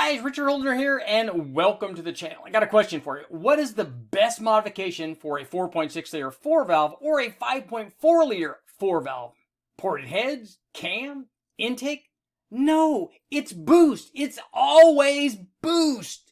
guys, Richard Holder here, and welcome to the channel. I got a question for you. What is the best modification for a 4.6 liter 4-valve or a 5.4 liter 4-valve? Ported heads? Cam? Intake? No, it's boost. It's always boost.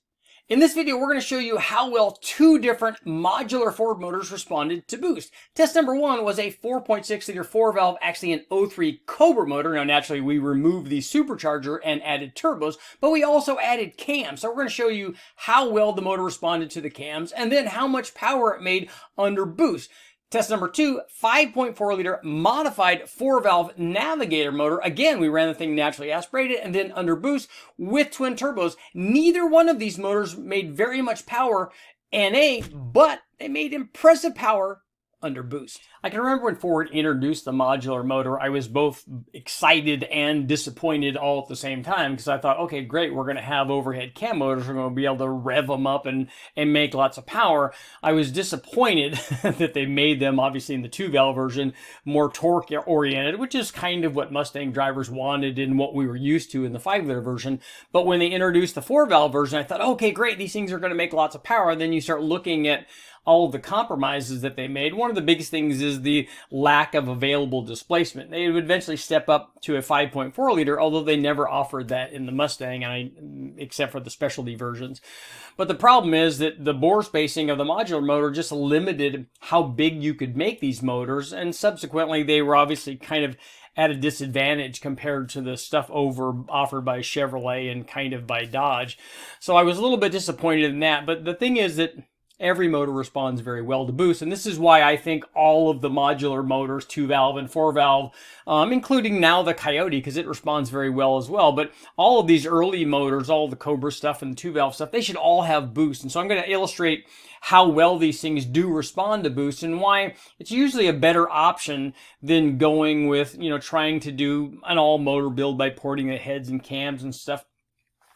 In this video, we're going to show you how well two different modular Ford motors responded to boost. Test number one was a 4.6 liter 4-valve, actually an 03 Cobra motor. Now, naturally, we removed the supercharger and added turbos, but we also added cams. So we're going to show you how well the motor responded to the cams and then how much power it made under boost. Test number two, 5.4 liter modified 4-valve Navigator motor. Again, we ran the thing naturally aspirated and then under boost with twin turbos. Neither one of these motors made very much power NA, but they made impressive power under boost. I can remember when Ford introduced the modular motor, I was both excited and disappointed all at the same time because I thought, okay, great, we're going to have overhead cam motors. We're going to be able to rev them up and make lots of power. I was disappointed that they made them, obviously in the 2-valve version, more torque oriented, which is kind of what Mustang drivers wanted and what we were used to in the 5-liter version. But when they introduced the 4-valve version, I thought, okay, great, these things are going to make lots of power. And then you start looking at all of the compromises that they made. One of the biggest things is the lack of available displacement. They would eventually step up to a 5.4 liter, although they never offered that in the Mustang, except for the specialty versions. But the problem is that the bore spacing of the modular motor just limited how big you could make these motors, and subsequently they were obviously kind of at a disadvantage compared to the stuff offered by Chevrolet and kind of by Dodge. So I was a little bit disappointed in that, but the thing is that every motor responds very well to boost, and this is why I think all of the modular motors, 2-valve and 4-valve, including now the Coyote, because it responds very well as well, but all of these early motors, all the Cobra stuff and the 2-valve stuff, they should all have boost. And so I'm going to illustrate how well these things do respond to boost and why it's usually a better option than going with, trying to do an all-motor build by porting the heads and cams and stuff.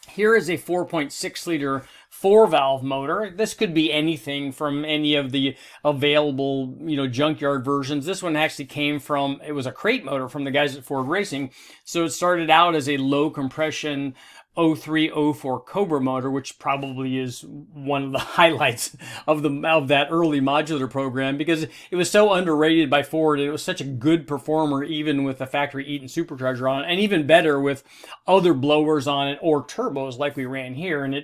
Here is a 4.6 liter 4-valve motor. This could be anything from any of the available, junkyard versions. This one actually came from, it was a crate motor from the guys at Ford Racing. So it started out as a low compression 03, 04 Cobra motor, which probably is one of the highlights of that early modular program because it was so underrated by Ford. It was such a good performer, even with the factory Eaton supercharger on it, and even better with other blowers on it or turbos like we ran here, and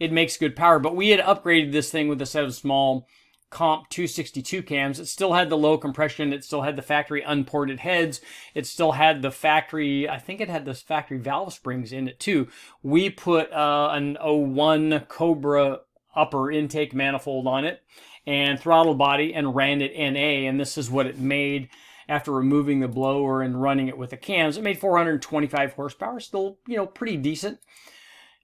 it makes good power. But we had upgraded this thing with a set of small Comp 262 cams. It still had the low compression. It still had the factory unported heads. It still had the factory, I think it had the factory valve springs in it too. We put an 01 Cobra upper intake manifold on it and throttle body and ran it NA, and this is what it made after removing the blower and running it with the cams. It made 425 horsepower, still, pretty decent,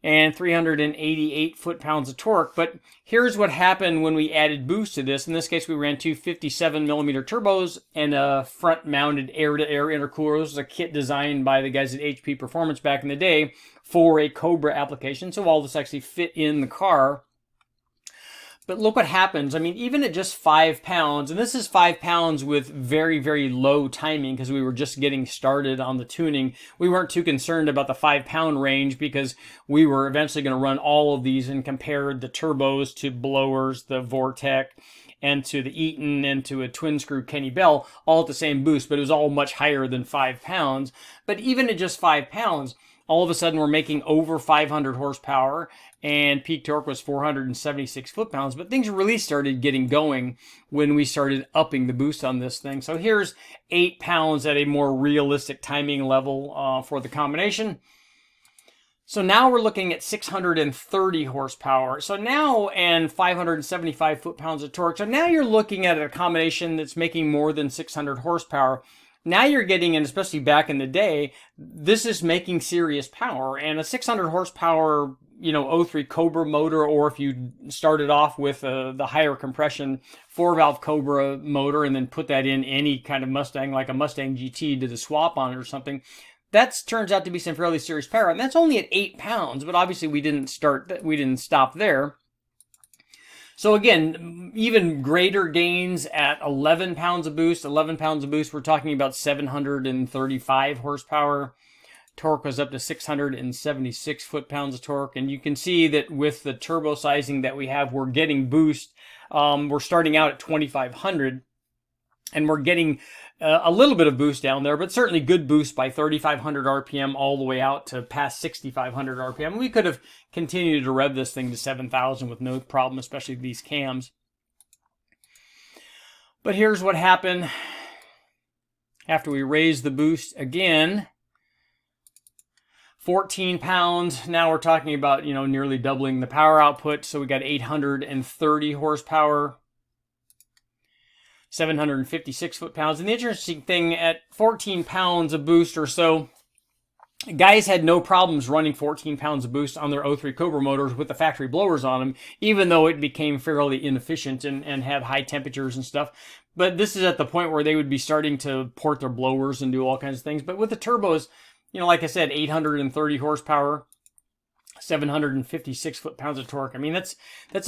and 388 foot-pounds of torque. But here's what happened when we added boost to this. In this case, we ran two 57mm turbos and a front-mounted air-to-air intercooler. This was a kit designed by the guys at HP Performance back in the day for a Cobra application, so all this actually fit in the car. But look what happens. Even at just 5 pounds, and this is 5 pounds with very, very low timing because we were just getting started on the tuning. We weren't too concerned about the 5-pound range because we were eventually going to run all of these and compare the turbos to blowers, the Vortec, and to the Eaton, and to a twin screw Kenny Bell, all at the same boost, but it was all much higher than 5 pounds. But even at just 5 pounds, all of a sudden we're making over 500 horsepower and peak torque was 476 foot-pounds. But things really started getting going when we started upping the boost on this thing. So here's 8 pounds at a more realistic timing level for the combination. So now we're looking at 630 horsepower. So now, and 575 foot-pounds of torque. So now you're looking at a combination that's making more than 600 horsepower. Now you're getting, and especially back in the day, this is making serious power. And a 600 horsepower, 03 Cobra motor, or if you started off with the higher compression 4-valve Cobra motor and then put that in any kind of Mustang, like a Mustang GT, did a swap on it or something, that turns out to be some fairly serious power. And that's only at 8 pounds, but obviously we didn't stop there. So again, even greater gains at 11 pounds of boost. 11 pounds of boost, we're talking about 735 horsepower. Torque was up to 676 foot-pounds of torque. And you can see that with the turbo sizing that we have, we're getting boost. We're starting out at 2,500. And we're getting a little bit of boost down there, but certainly good boost by 3,500 RPM all the way out to past 6,500 RPM. We could have continued to rev this thing to 7,000 with no problem, especially these cams. But here's what happened after we raised the boost again. 14 pounds. Now we're talking about, nearly doubling the power output. So we got 830 horsepower. 756 foot-pounds. And the interesting thing, at 14 pounds of boost or so, guys had no problems running 14 pounds of boost on their 03 Cobra motors with the factory blowers on them, even though it became fairly inefficient and had high temperatures and stuff. But this is at the point where they would be starting to port their blowers and do all kinds of things. But with the turbos, like I said, 830 horsepower, 756 foot-pounds of torque. I mean, that's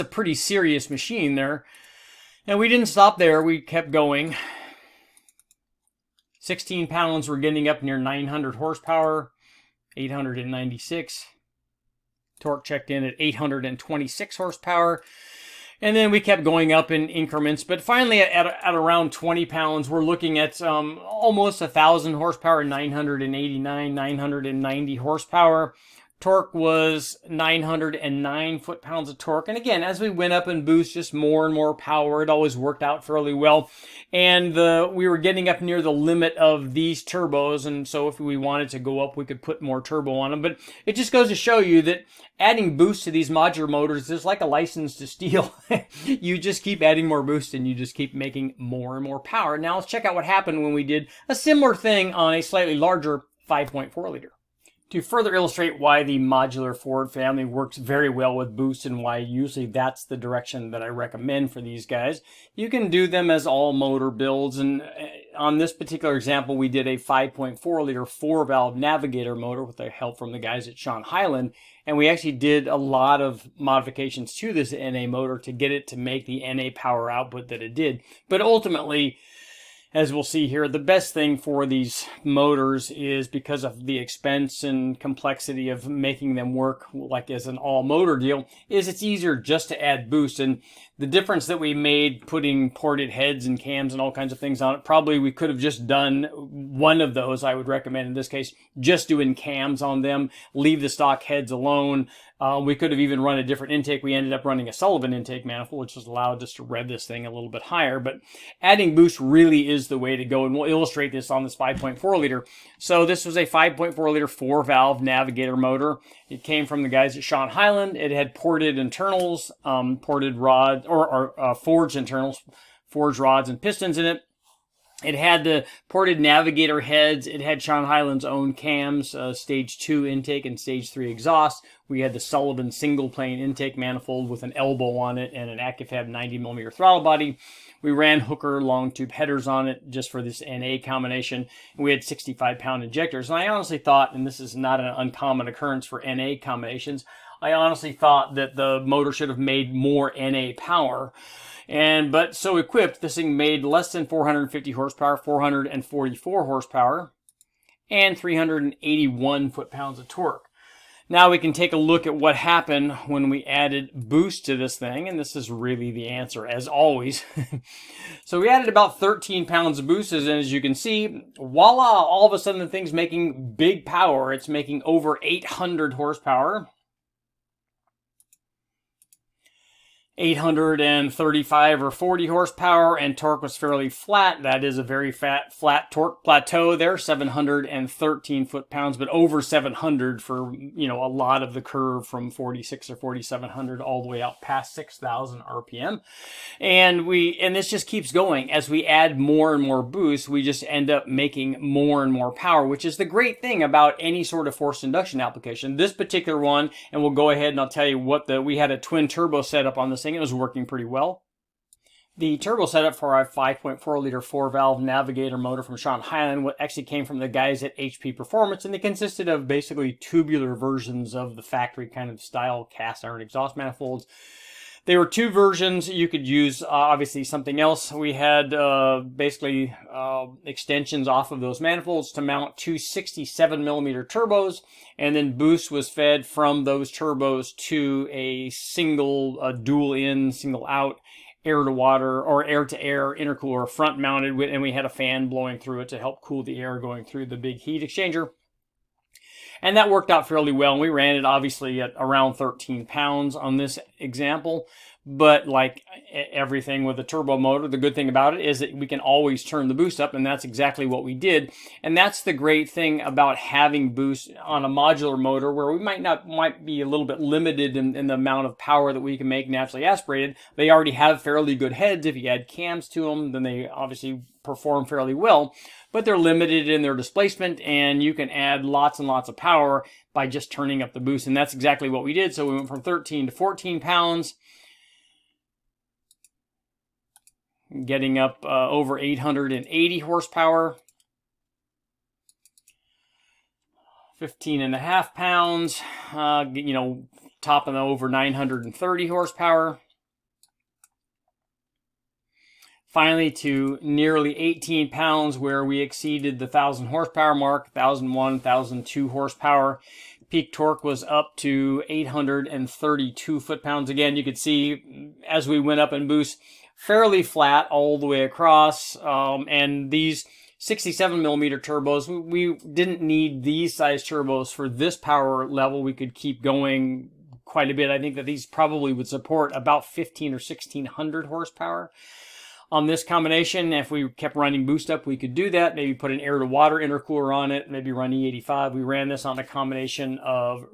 a pretty serious machine there. And we didn't stop there. We kept going. 16 pounds, we're getting up near 900 horsepower, 896. Torque checked in at 826 horsepower. And then we kept going up in increments. But finally, at around 20 pounds, we're looking at almost 1,000 horsepower, 989, 990 horsepower. Torque was 909 foot-pounds of torque. And again, as we went up in boost, just more and more power. It always worked out fairly well. And we were getting up near the limit of these turbos. And so if we wanted to go up, we could put more turbo on them. But it just goes to show you that adding boost to these modular motors is like a license to steal. You just keep adding more boost and you just keep making more and more power. Now let's check out what happened when we did a similar thing on a slightly larger 5.4 liter. To further illustrate why the modular Ford family works very well with boost and why usually that's the direction that I recommend for these guys, you can do them as all motor builds. And on this particular example, we did a 5.4 liter 4-valve Navigator motor with the help from the guys at Sean Highland. And we actually did a lot of modifications to this NA motor to get it to make the NA power output that it did. But ultimately, as we'll see here, the best thing for these motors is, because of the expense and complexity of making them work like as an all motor deal, is it's easier just to add boost. And the difference that we made putting ported heads and cams and all kinds of things on it, probably we could have just done one of those. I would recommend in this case just doing cams on them, leave the stock heads alone. We could have even run a different intake. We ended up running a Sullivan intake manifold, which has allowed us to rev this thing a little bit higher. But adding boost really is the way to go, and we'll illustrate this on this 5.4 liter. So this was a 5.4 liter 4-valve Navigator motor. It came from the guys at Sean Highland. It had ported internals, ported rods, or forged internals, forged rods and pistons in it. It had the ported Navigator heads. It had Sean Highland's own cams, stage 2 intake and stage 3 exhaust. We had the Sullivan single plane intake manifold with an elbow on it and an AccuFab 90mm throttle body. We ran Hooker long tube headers on it just for this NA combination. And we had 65-pound injectors. And I honestly thought, and this is not an uncommon occurrence for NA combinations, I honestly thought that the motor should have made more NA power. But so equipped, this thing made less than 450 horsepower, 444 horsepower, and 381 foot-pounds of torque. Now we can take a look at what happened when we added boost to this thing, and this is really the answer, as always. So we added about 13 pounds of boost, and as you can see, voila, all of a sudden the thing's making big power. It's making over 800 horsepower. 835 or 40 horsepower, and torque was fairly flat. That is a very flat torque plateau there, 713 foot-pounds, but over 700 for, a lot of the curve from 46 or 4700 all the way out past 6,000 RPM. And this just keeps going. As we add more and more boost, we just end up making more and more power, which is the great thing about any sort of forced induction application. This particular one, and we'll go ahead and I'll tell you we had a twin turbo setup on this thing. It was working pretty well. The turbo setup for our 5.4 liter 4-valve Navigator motor from Sean Highland actually came from the guys at HP Performance, and they consisted of basically tubular versions of the factory kind of style cast iron exhaust manifolds. There were two versions. You could use obviously something else. We had basically extensions off of those manifolds to mount two 67mm turbos, and then boost was fed from those turbos to a single dual in, single out air to water or air to air intercooler front mounted, and we had a fan blowing through it to help cool the air going through the big heat exchanger. And that worked out fairly well. And we ran it obviously at around 13 pounds on this example. But like everything with a turbo motor, the good thing about it is that we can always turn the boost up, and that's exactly what we did. And that's the great thing about having boost on a modular motor, where we might be a little bit limited in the amount of power that we can make naturally aspirated. They already have fairly good heads. If you add cams to them, then they obviously perform fairly well. But they're limited in their displacement, and you can add lots and lots of power by just turning up the boost. And that's exactly what we did. So we went from 13 to 14 pounds. Getting up over 880 horsepower, 15.5 pounds, topping over 930 horsepower. Finally to nearly 18 pounds, where we exceeded the 1,000 horsepower mark, 1,001, 1,002 horsepower. Peak torque was up to 832 foot-pounds. Again, you could see as we went up in boost, fairly flat all the way across, and these 67mm turbos, we didn't need these size turbos for this power level. We could keep going quite a bit. I think that these probably would support about 1,500 or 1,600 horsepower. On this combination, if we kept running boost up, we could do that. Maybe put an air to water intercooler on it, maybe run E85. We ran this on a combination of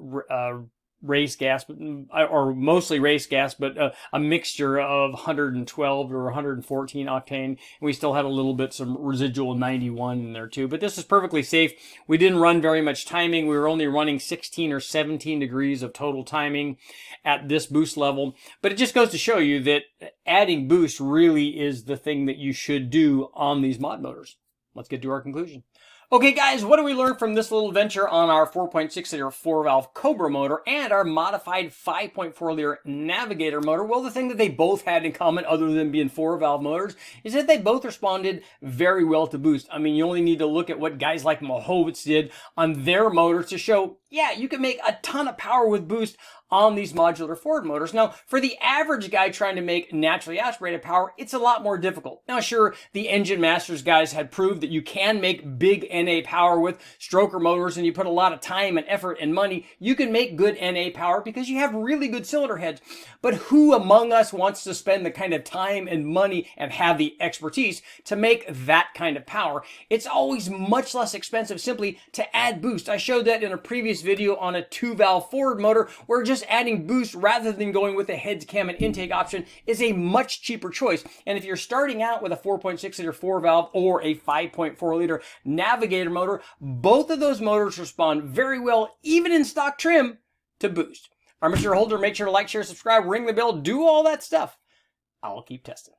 race gas, or mostly race gas, but a mixture of 112 or 114 octane. And we still had a little bit some residual 91 in there too. But this is perfectly safe. We didn't run very much timing. We were only running 16 or 17 degrees of total timing at this boost level. But it just goes to show you that adding boost really is the thing that you should do on these mod motors. Let's get to our conclusion. Okay guys, what do we learn from this little adventure on our 4.6 liter 4-valve Cobra motor and our modified 5.4 liter Navigator motor? Well, the thing that they both had in common, other than being 4-valve motors, is that they both responded very well to boost. I mean, you only need to look at what guys like Mohowitz did on their motors to show, yeah, you can make a ton of power with boost on these modular Ford motors. Now, for the average guy trying to make naturally aspirated power, it's a lot more difficult. Now, sure, the Engine Masters guys had proved that you can make big NA power with stroker motors, and you put a lot of time and effort and money, you can make good NA power because you have really good cylinder heads. But who among us wants to spend the kind of time and money and have the expertise to make that kind of power? It's always much less expensive simply to add boost. I showed that in a previous video on a 2-valve Ford motor, where just adding boost rather than going with the heads, cam, and intake option is a much cheaper choice. And if you're starting out with a 4.6 liter 4-valve or a 5.4 liter Navigator motor, both of those motors respond very well, even in stock trim, to boost. Armature holder, make sure to like, share, subscribe, ring the bell, do all that stuff. I'll keep testing.